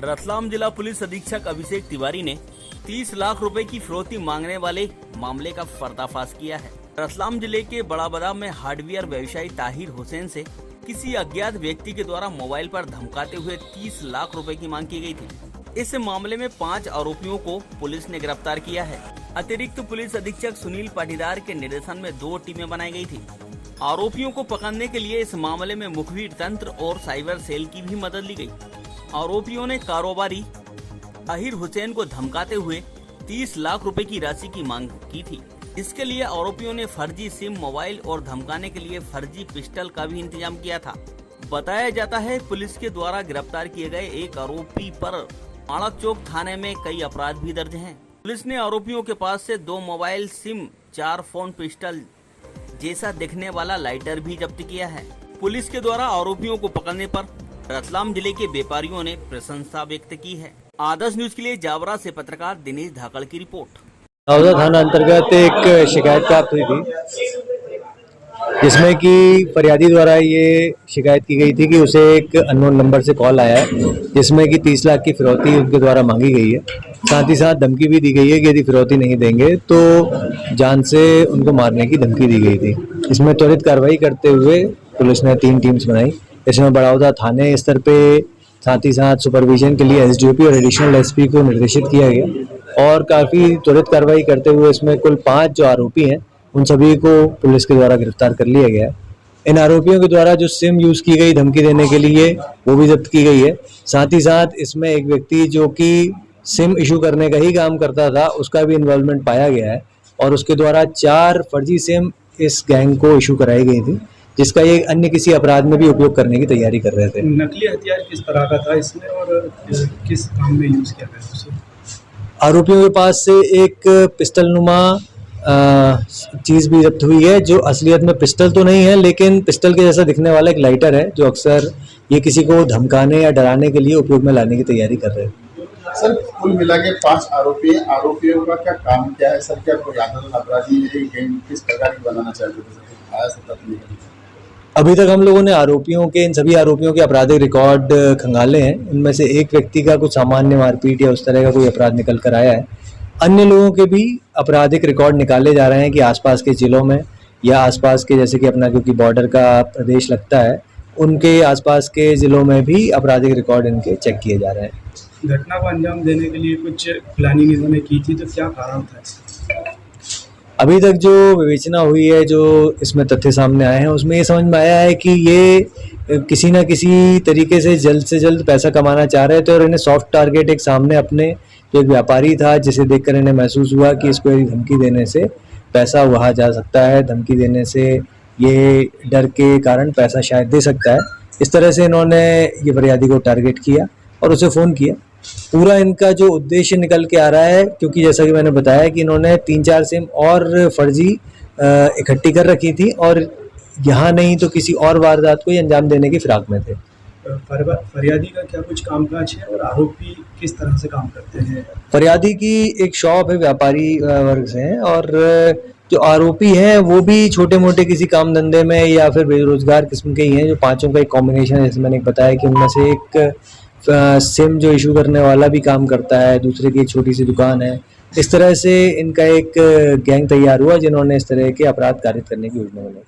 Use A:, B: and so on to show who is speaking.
A: रतलाम जिला पुलिस अधीक्षक अभिषेक तिवारी ने 30 लाख रुपए की फिरौती मांगने वाले मामले का पर्दाफाश किया है। रतलाम जिले के बड़ा बाजार में हार्डवेयर व्यवसायी ताहिर हुसैन से किसी अज्ञात व्यक्ति के द्वारा मोबाइल पर धमकाते हुए 30 लाख रुपए की मांग की गई थी। इस मामले में 5 आरोपियों को पुलिस ने गिरफ्तार किया है। अतिरिक्त पुलिस अधीक्षक सुनील पाटीदार के निर्देशन में 2 टीमें बनाई गई थी। आरोपियों को पकड़ने के लिए इस मामले में मुखबिर तंत्र और साइबर सेल की भी मदद ली गई। आरोपियों ने कारोबारी ताहिर हुसैन को धमकाते हुए 30 लाख रुपए की राशि की मांग की थी। इसके लिए आरोपियों ने फर्जी सिम मोबाइल और धमकाने के लिए फर्जी पिस्टल का भी इंतजाम किया था। बताया जाता है पुलिस के द्वारा गिरफ्तार किए गए एक आरोपी पर आड़क चौक थाने में कई अपराध भी दर्ज हैं। पुलिस ने आरोपियों के पास से 2 मोबाइल सिम, 4 फोन, पिस्टल जैसा दिखने वाला लाइटर भी जब्त किया है। पुलिस के द्वारा आरोपियों को पकड़ने पर रतलाम जिले के व्यापारियों ने प्रशंसा व्यक्त की है। आदर्श न्यूज के लिए जावरा से पत्रकार दिनेश धाकड़ की रिपोर्ट।
B: नौदा थाना अंतर्गत एक शिकायत प्राप्त हुई थी, जिसमें कि फरियादी द्वारा ये शिकायत की गई थी कि उसे एक अननोन नंबर से कॉल आया है, जिसमें कि 30 लाख की फिरौती उनके द्वारा मांगी गई है। साथ ही साथ धमकी भी दी गई है कि यदि फिरौती नहीं देंगे तो जान से उनको मारने की धमकी दी गई थी। इसमें त्वरित कार्रवाई करते हुए पुलिस ने 3 टीम्स बनाई। इसमें बड़ौदा थाने स्तर पे साथ ही साथ सुपरविजन के लिए एसडीओपी और एडिशनल एसपी को निर्देशित किया गया और काफ़ी त्वरित कार्रवाई करते हुए इसमें कुल 5 जो आरोपी हैं उन सभी को पुलिस के द्वारा गिरफ्तार कर लिया गया है। इन आरोपियों के द्वारा जो सिम यूज़ की गई धमकी देने के लिए वो भी जब्त की गई है। साथ ही साथ इसमें एक व्यक्ति जो कि सिम इशू करने का ही काम करता था उसका भी इन्वॉल्वमेंट पाया गया है और उसके द्वारा 4 फर्जी सिम इस गैंग को इशू कराई गई थी, जिसका ये अन्य किसी अपराध में भी उपयोग करने की तैयारी कर रहे थे।
C: नकली हथियार किस तरह का था इसमें और किस काम में यूज किया गया उसे?
B: आरोपियों के पास से एक पिस्टल नुमा चीज़ भी जब्त हुई है, जो असलियत में पिस्टल तो नहीं है लेकिन पिस्टल के जैसा दिखने वाला एक लाइटर है, जो अक्सर ये किसी को धमकाने या डराने के लिए उपयोग में लाने की तैयारी कर रहे हैं।
D: सर, कुल मिला के 5 आरोपी हैं। आरोपियों का क्या काम क्या है सर? क्या कोई आंदोलन अपराधी है? गैंग किस प्रकार की बनाना चाहते थे? आया सर तक नहीं।
B: अभी तक हम लोगों ने इन सभी आरोपियों के आपराधिक रिकॉर्ड खंगाले हैं। इनमें से एक व्यक्ति का कुछ सामान्य मारपीट या उस तरह का कोई अपराध निकल कर आया है। अन्य लोगों के भी आपराधिक रिकॉर्ड निकाले जा रहे हैं कि आसपास के जिलों में या आसपास के, जैसे कि अपना क्योंकि बॉर्डर का प्रदेश लगता है, उनके आसपास के जिलों में भी आपराधिक रिकॉर्ड इनके चेक किए जा रहे हैं।
C: घटना को अंजाम देने के लिए कुछ प्लानिंग इन्होंने की थी, तो क्या कारण था?
B: अभी तक जो विवेचना हुई है, जो इसमें तथ्य सामने आए हैं, उसमें ये समझ में आया है कि ये किसी न किसी तरीके से जल्द पैसा कमाना चाह रहे थे और इन्हें सॉफ्ट टारगेट एक सामने अपने जो एक व्यापारी था जिसे देखकर इन्हें महसूस हुआ कि इसको यदि धमकी देने से पैसा उड़ा जा सकता है, धमकी देने से ये डर के कारण पैसा शायद दे सकता है। इस तरह से इन्होंने ये फरियादी को टारगेट किया और उसे फ़ोन किया। पूरा इनका जो उद्देश्य निकल के आ रहा है, क्योंकि जैसा कि मैंने बताया कि इन्होंने 3-4 सिम और फर्जी इकट्ठी कर रखी थी और यहाँ नहीं तो किसी और वारदात को अंजाम देने की फिराक में थे।
C: फरियादी का क्या कुछ कामकाज है और आरोपी किस तरह से काम करते हैं?
B: फरियादी की एक शॉप है, व्यापारी वर्ग से हैं, और जो आरोपी हैं वो भी छोटे मोटे किसी काम धंधे में या फिर बेरोजगार किस्म के ही हैं। जो 5 का एक कॉम्बिनेशन है, जैसे मैंने बताया कि उनमें से एक सिम जो इशू करने वाला भी काम करता है, दूसरे की एक छोटी सी दुकान है। इस तरह से इनका एक गैंग तैयार हुआ जिन्होंने इस तरह के अपराध कारित करने की योजना बनाई।